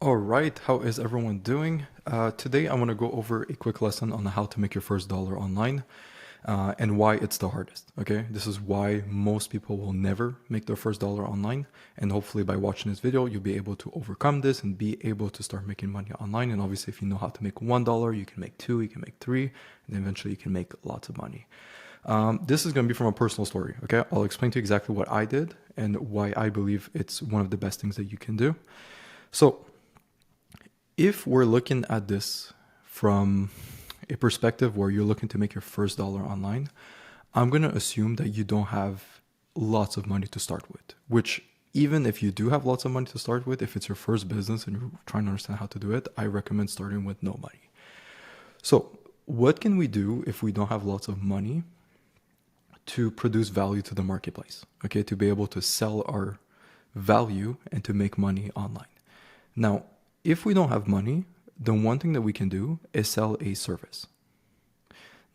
All right, how is everyone doing? Today I want to go over a quick lesson on how to make your first dollar online and why it's the hardest. Okay, this is why most people will never make their first dollar online. And hopefully, by watching this video, you'll be able to overcome this and be able to start making money online. And obviously, if you know how to make $1, you can make two, you can make three, and eventually you can make lots of money. This is going to be from a personal story. Okay, I'll explain to you exactly what I did and why I believe it's one of the best things that you can do. So, if we're looking at this from a perspective where you're looking to make your first dollar online, I'm going to assume that you don't have lots of money to start with, which even if you do have lots of money to start with, if it's your first business and you're trying to understand how to do it, I recommend starting with no money. So, what can we do if we don't have lots of money to produce value to the marketplace? Okay, to be able to sell our value and to make money online. Now, if we don't have money, then one thing that we can do is sell a service.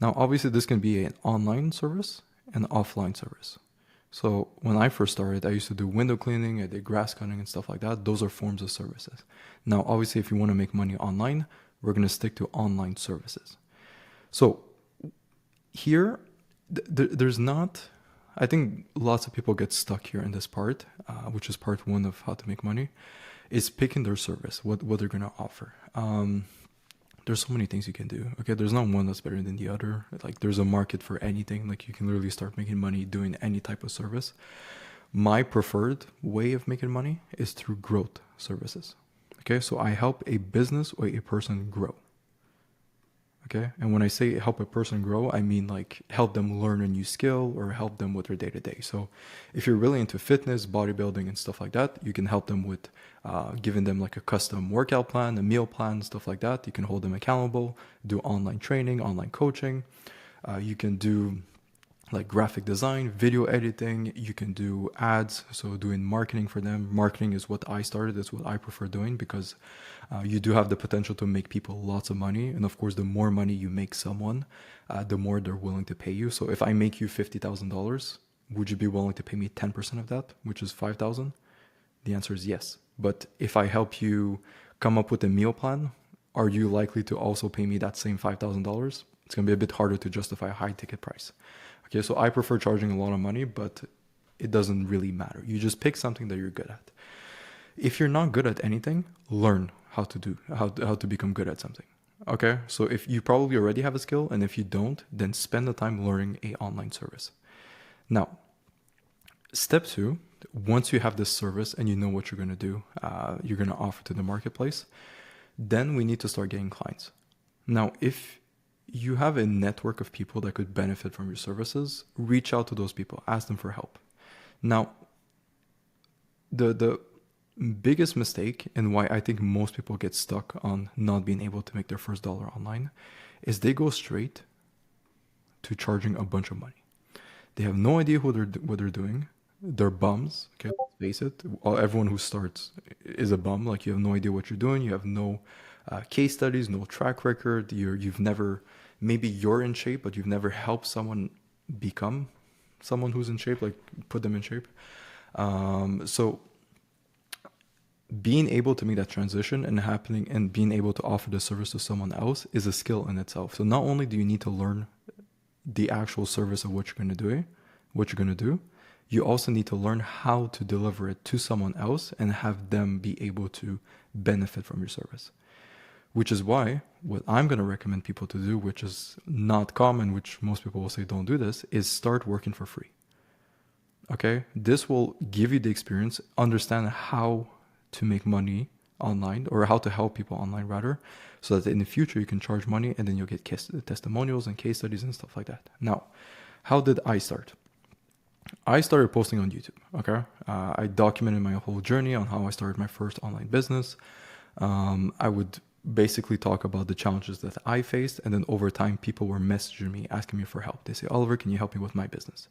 Now, obviously, this can be an online service and offline service. So when I first started, I used to do window cleaning, I did grass cutting and stuff like that. Those are forms of services. Now, obviously, if you want to make money online, we're going to stick to online services. So here, there's not, I think lots of people get stuck here in this part, which is part one of how to make money, is picking their service, what they're going to offer. There's so many things you can do. Okay, there's not one that's better than the other. Like there's a market for anything. Like you can literally start making money doing any type of service. My preferred way of making money is through growth services. Okay, so I help a business or a person grow. Okay, and when I say help a person grow, I mean like help them learn a new skill or help them with their day to day. So if you're really into fitness, bodybuilding, and stuff like that, you can help them with giving them like a custom workout plan, a meal plan, stuff like that. You can hold them accountable, do online training, online coaching. You can do like graphic design, video editing. You can do ads, so doing marketing for them. Marketing is what I started, it's what I prefer doing because you do have the potential to make people lots of money. And of course, the more money you make someone, the more they're willing to pay you. So if I make you $50,000, would you be willing to pay me 10% of that, which is 5,000? The answer is yes. But if I help you come up with a meal plan, are you likely to also pay me that same $5,000? It's going to be a bit harder to justify a high ticket price. Okay, so I prefer charging a lot of money, but it doesn't really matter. You just pick something that you're good at. If you're not good at anything, learn how to become good at something. Okay, so if you probably already have a skill, and if you don't, then spend the time learning a online service. Now, step two, once you have this service and you know what you're going to do, you're going to offer to the marketplace, then we need to start getting clients. Now, if you have a network of people that could benefit from your services, reach out to those people, ask them for help. Now, the biggest mistake and why I think most people get stuck on not being able to make their first dollar online is they go straight to charging a bunch of money. They have no idea what they're doing. They're bums. Okay, let's face it. Everyone who starts is a bum. Like you have no idea what you're doing. You have no case studies, no track record. You've never, maybe you're in shape, but you've never helped someone become someone who's in shape, like put them in shape. So being able to make that transition and happening and being able to offer the service to someone else is a skill in itself. So not only do you need to learn the actual service of what you're going to do, you also need to learn how to deliver it to someone else and have them be able to benefit from your service. Which is why what I'm going to recommend people to do, which is not common, which most people will say don't do this, is start working for free. Okay? This will give you the experience, understand how to make money online or how to help people online rather, so that in the future you can charge money and then you'll get testimonials and case studies and stuff like that. Now, how did I start? I started posting on YouTube. Okay, I documented my whole journey on how I started my first online business. I would basically talk about the challenges that I faced, and then over time, people were messaging me, asking me for help. They say, "Oliver, can you help me with my business?"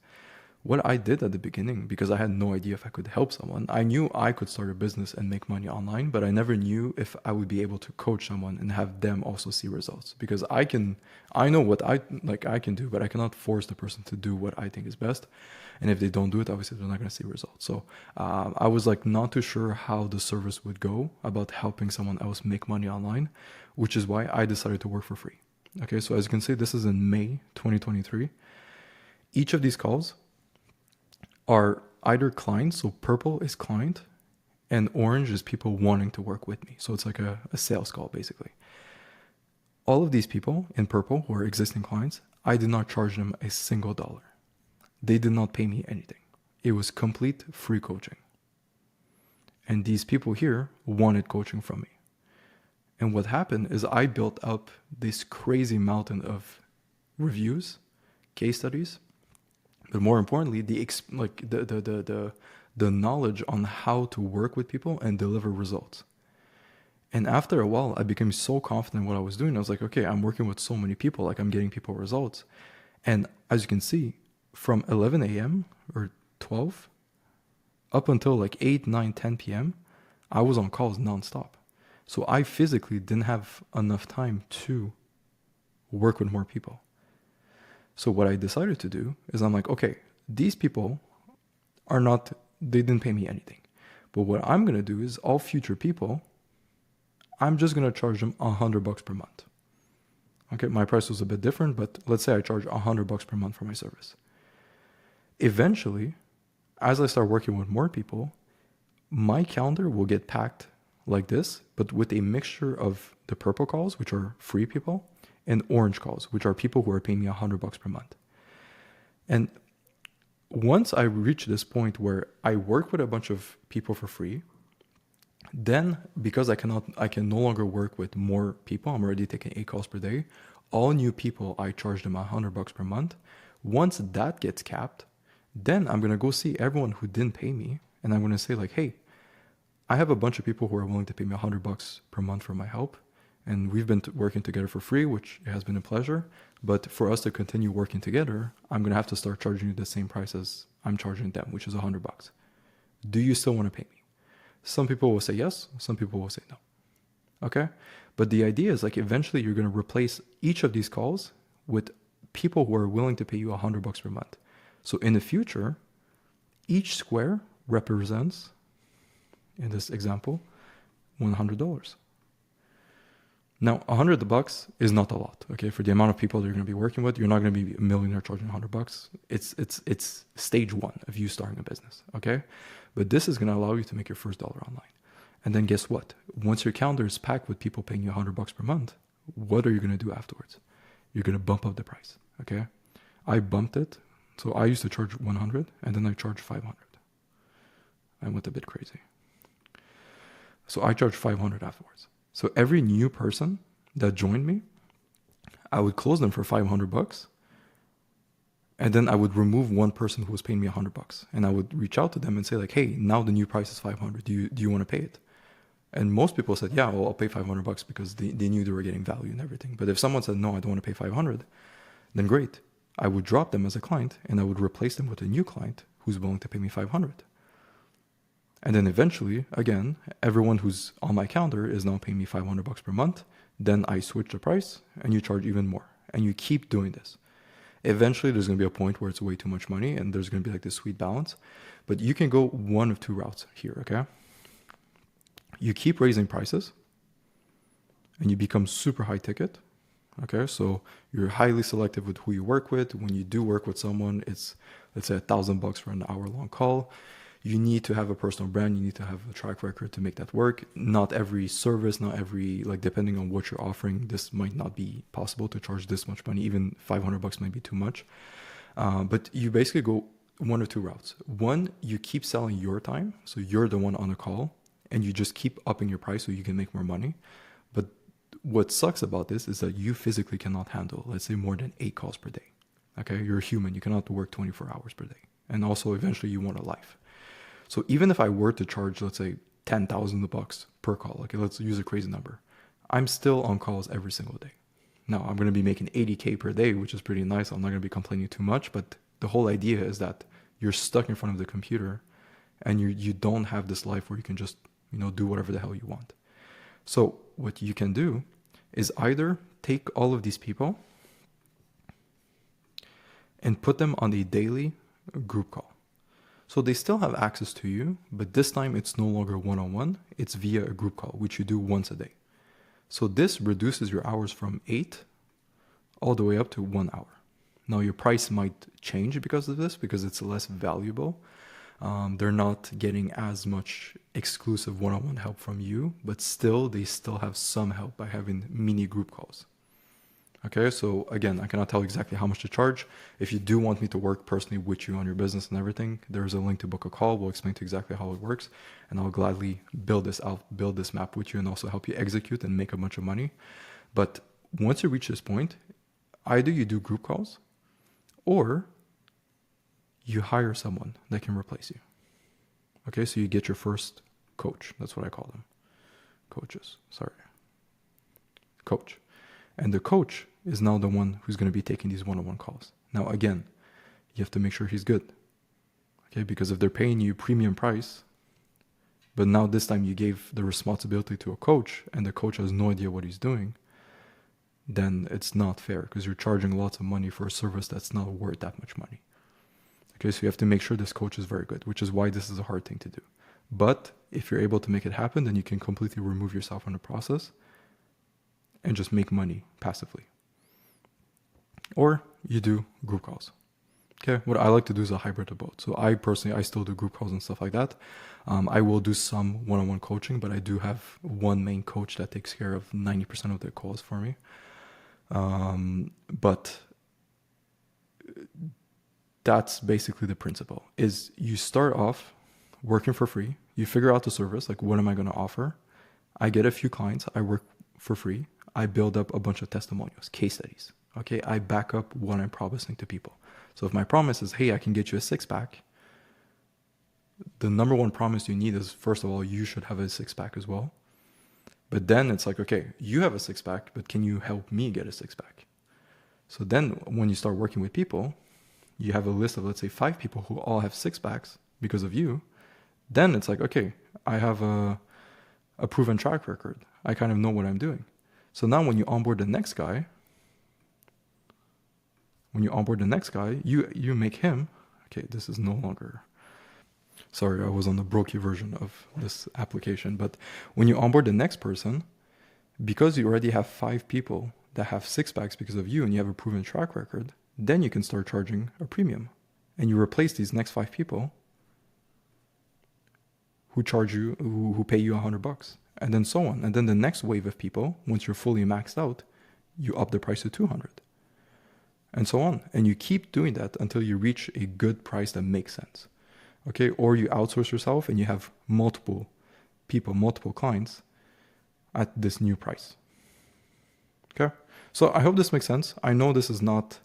what I did at the beginning, because I had no idea if I could help someone, I knew I could start a business and make money online, but I never knew if I would be able to coach someone and have them also see results. Because I know what I can do, but I cannot force the person to do what I think is best. And if they don't do it, obviously they're not going to see results. So I was like not too sure how the service would go about helping someone else make money online, which is why I decided to work for free. Okay, so as you can see, this is in May 2023. Each of these calls are either clients, so purple is client, and orange is people wanting to work with me. So it's like a sales call, basically. All of these people in purple who are existing clients, I did not charge them a single dollar. They did not pay me anything. It was complete free coaching. And these people here wanted coaching from me. And what happened is I built up this crazy mountain of reviews, case studies, but more importantly, the knowledge on how to work with people and deliver results. And after a while, I became so confident in what I was doing. I was like, okay, I'm working with so many people, like I'm getting people results. And as you can see, from 11 a.m. or 12 up until like 8, 9, 10 p.m., I was on calls nonstop. So I physically didn't have enough time to work with more people. So what I decided to do is I'm like, okay, these people they didn't pay me anything. But what I'm going to do is all future people, I'm just going to charge them $100 per month. Okay, my price was a bit different, but let's say I charge $100 per month for my service. Eventually, as I start working with more people, my calendar will get packed like this, but with a mixture of the purple calls, which are free people, and orange calls, which are people who are paying me $100 per month. And once I reach this point where I work with a bunch of people for free, then because I can no longer work with more people, I'm already taking 8 calls per day. All new people, I charge them $100 per month. Once that gets capped, then I'm going to go see everyone who didn't pay me. And I'm going to say like, hey, I have a bunch of people who are willing to pay me $100 per month for my help. And we've been working together for free, which has been a pleasure. But for us to continue working together, I'm going to have to start charging you the same price as I'm charging them, which is $100. Do you still want to pay me? Some people will say yes. Some people will say no. Okay. But the idea is like eventually you're going to replace each of these calls with people who are willing to pay you $100 per month. So in the future, each square represents, in this example, $100. Now, $100 is not a lot, okay? For the amount of people that you're going to be working with, you're not going to be a millionaire charging $100. It's stage one of you starting a business, okay? But this is going to allow you to make your first dollar online. And then guess what? Once your calendar is packed with people paying you $100 per month, what are you going to do afterwards? You're going to bump up the price, okay? I bumped it. So I used to charge 100 and then I charged 500. I went a bit crazy. So I charged 500 afterwards. So every new person that joined me, I would close them for $500, and then I would remove one person who was paying me $100, and I would reach out to them and say like, hey, now the new price is 500. Do you want to pay it? And most people said, yeah, well, I'll pay $500 because they knew they were getting value and everything. But if someone said, no, I don't want to pay 500, then great. I would drop them as a client and I would replace them with a new client who's willing to pay me 500. And then eventually, again, everyone who's on my calendar is now paying me $500 per month. Then I switch the price and you charge even more. And you keep doing this. Eventually, there's going to be a point where it's way too much money and there's going to be like this sweet balance. But you can go one of two routes here, okay? You keep raising prices and you become super high ticket. Okay, so you're highly selective with who you work with. When you do work with someone, it's, let's say, $1,000 for an hour-long call. You need to have a personal brand. You need to have a track record to make that work. Not every service, not every, like, depending on what you're offering, this might not be possible to charge this much money. Even $500 might be too much. But you basically go one of two routes. One, you keep selling your time. So you're the one on the call and you just keep upping your price so you can make more money. But what sucks about this is that you physically cannot handle, let's say, more than 8 calls per day. Okay, you're a human. You cannot work 24 hours per day. And also, eventually, you want a life. So even if I were to charge, let's say, $10,000 per call, okay, let's use a crazy number, I'm still on calls every single day. Now, I'm going to be making $80K per day, which is pretty nice. I'm not going to be complaining too much, but the whole idea is that you're stuck in front of the computer, and you don't have this life where you can just, do whatever the hell you want. So what you can do is either take all of these people and put them on a daily group call. So they still have access to you, but this time it's no longer one-on-one, it's via a group call, which you do once a day. So this reduces your hours from 8 all the way up to 1 hour. Now your price might change because of this, because it's less valuable. They're not getting as much exclusive one-on-one help from you, but still, they still have some help by having mini group calls. Okay, so again, I cannot tell exactly how much to charge. If you do want me to work personally with you on your business and everything, there's a link to book a call. We'll explain to you exactly how it works, and I'll gladly build this out, build this map with you, and also help you execute and make a bunch of money. But once you reach this point, either you do group calls, or you hire someone that can replace you. Okay, so you get your first coach. That's what I call them. Coaches, sorry. Coach. And the coach is now the one who's going to be taking these one-on-one calls. Now, again, you have to make sure he's good. Okay, because if they're paying you premium price, but now this time you gave the responsibility to a coach and the coach has no idea what he's doing, then it's not fair because you're charging lots of money for a service that's not worth that much money. Okay, so you have to make sure this coach is very good, which is why this is a hard thing to do. But if you're able to make it happen, then you can completely remove yourself from the process and just make money passively. Or you do group calls. Okay, what I like to do is a hybrid of both. So I still do group calls and stuff like that. I will do some one-on-one coaching, but I do have one main coach that takes care of 90% of the calls for me. But that's basically the principle, is you start off working for free. You figure out the service, like what am I going to offer? I get a few clients. I work for free. I build up a bunch of testimonials, case studies. Okay, I back up what I'm promising to people. So if my promise is, hey, I can get you a 6-pack, the number one promise you need is, first of all, you should have a 6-pack as well. But then it's like, okay, you have a 6-pack, but can you help me get a 6-pack? So then when you start working with people, you have a list of, let's say, 5 people who all have 6-packs because of you. Then it's like, okay, I have a proven track record. I kind of know what I'm doing. So now when you onboard the next guy, you make him, okay, this is no longer, sorry, I was on the brokey version of this application, but when you onboard the next person, because you already have 5 people that have 6-packs because of you and you have a proven track record, then you can start charging a premium. And you replace these next 5 people who charge you, who pay you $100, and then so on. And then the next wave of people, once you're fully maxed out, you up the price to $200. And so on. And you keep doing that until you reach a good price that makes sense. Okay, or you outsource yourself and you have multiple people, multiple clients at this new price. Okay, so I hope this makes sense. I know this is not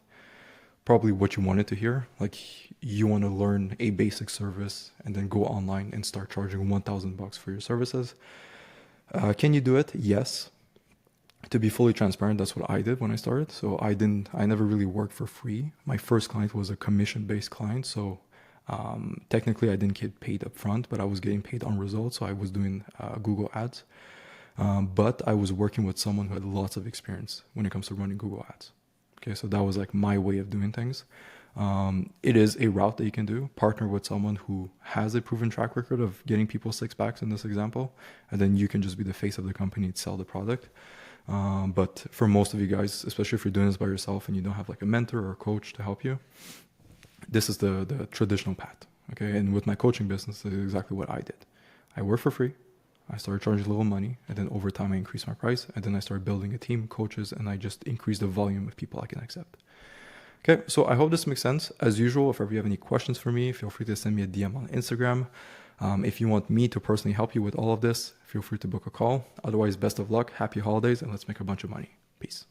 probably what you wanted to hear. Like, you want to learn a basic service and then go online and start charging $1,000 for your services. Can you do it? Yes. To be fully transparent, that's what I did when I started. So I never really worked for free. My first client was a commission-based client. So technically I didn't get paid up front, but I was getting paid on results. So I was doing Google ads. But I was working with someone who had lots of experience when it comes to running Google ads. Okay, so that was like my way of doing things. It is a route that you can do. Partner with someone who has a proven track record of getting people 6-packs in this example, and then you can just be the face of the company and sell the product. But for most of you guys, especially if you're doing this by yourself and you don't have like a mentor or a coach to help you, this is the traditional path. Okay, and with my coaching business, this is exactly what I did. I worked for free. I started charging a little money, and then over time I increased my price, and then I started building a team, coaches, and I just increased the volume of people I can accept. Okay, so I hope this makes sense. As usual, if ever you have any questions for me, feel free to send me a DM on Instagram. If you want me to personally help you with all of this, feel free to book a call. Otherwise, best of luck, happy holidays, and let's make a bunch of money. Peace.